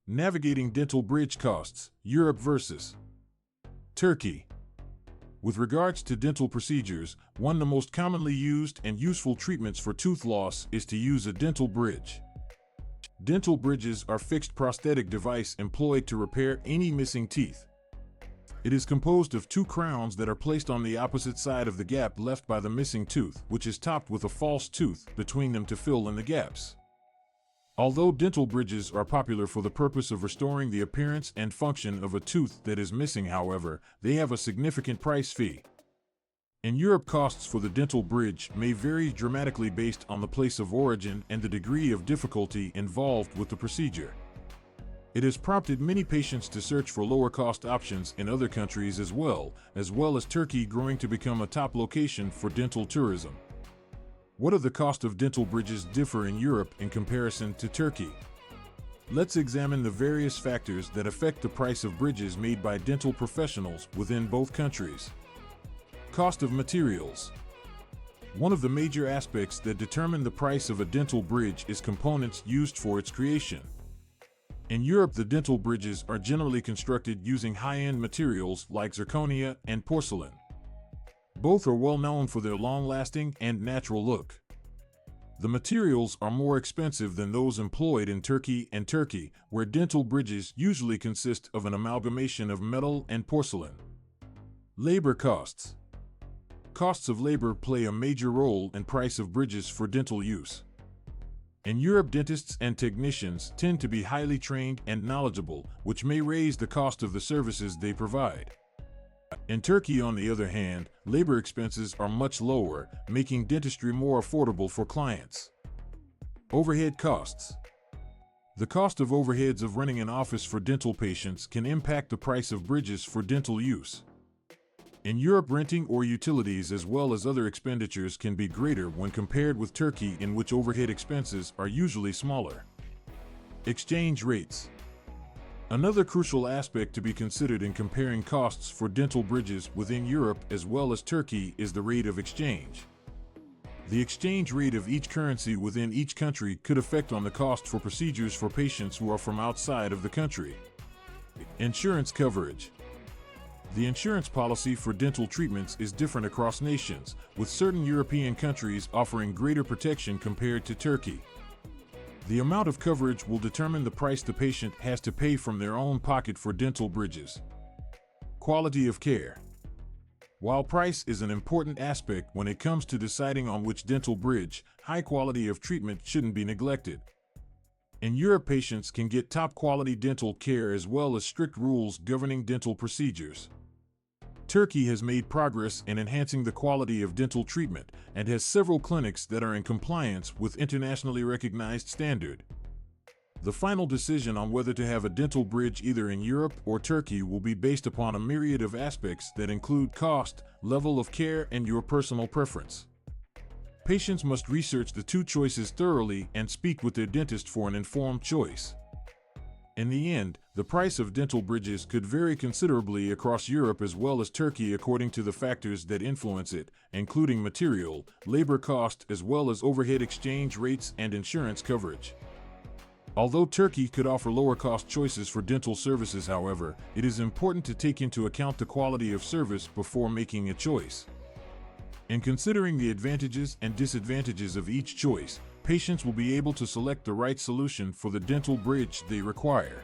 Navigating dental bridge costs, Europe versus Turkey. With regards to dental procedures, one of the most commonly used and useful treatments for tooth loss is to use a dental bridge. Dental bridges are fixed prosthetic device employed to repair any missing teeth. It is composed of two crowns that are placed on the opposite side of the gap left by the missing tooth, which is topped with a false tooth between them to fill in the gaps. Although dental bridges are popular for the purpose of restoring the appearance and function of a tooth that is missing, however, they have a significant price fee. In Europe, costs for the dental bridge may vary dramatically based on the place of origin and the degree of difficulty involved with the procedure. It has prompted many patients to search for lower-cost options in other countries as well as Turkey growing to become a top location for dental tourism. What do the cost of dental bridges differ in Europe in comparison to Turkey? Let's examine the various factors that affect the price of bridges made by dental professionals within both countries. Cost of materials. One of the major aspects that determine the price of a dental bridge is components used for its creation. In Europe, the dental bridges are generally constructed using high-end materials like zirconia and porcelain. Both are well known for their long-lasting and natural look. The materials are more expensive than those employed in Turkey, where dental bridges usually consist of an amalgamation of metal and porcelain. Labor costs. Costs of labor play a major role in price of bridges for dental use. In Europe, dentists and technicians tend to be highly trained and knowledgeable, which may raise the cost of the services they provide. In Turkey, on the other hand, labor expenses are much lower, making dentistry more affordable for clients. Overhead costs. The cost of overheads of running an office for dental patients can impact the price of bridges for dental use. In Europe, renting or utilities as well as other expenditures can be greater when compared with Turkey, in which overhead expenses are usually smaller. Exchange rates. Another crucial aspect to be considered in comparing costs for dental bridges within Europe as well as Turkey is the rate of exchange. The exchange rate of each currency within each country could affect on the cost for procedures for patients who are from outside of the country. Insurance coverage. The insurance policy for dental treatments is different across nations, with certain European countries offering greater protection compared to Turkey. The amount of coverage will determine the price the patient has to pay from their own pocket for dental bridges. Quality of care. While price is an important aspect when it comes to deciding on which dental bridge, high quality of treatment shouldn't be neglected. In Europe, patients can get top-quality dental care as well as strict rules governing dental procedures. Turkey has made progress in enhancing the quality of dental treatment and has several clinics that are in compliance with internationally recognized standard. The final decision on whether to have a dental bridge either in Europe or Turkey will be based upon a myriad of aspects that include cost, level of care, and your personal preference. Patients must research the two choices thoroughly and speak with their dentist for an informed choice. In the end, the price of dental bridges could vary considerably across Europe as well as Turkey according to the factors that influence it, including material, labor cost, as well as overhead exchange rates and insurance coverage. Although Turkey could offer lower-cost choices for dental services, however, it is important to take into account the quality of service before making a choice. In considering the advantages and disadvantages of each choice, patients will be able to select the right solution for the dental bridge they require.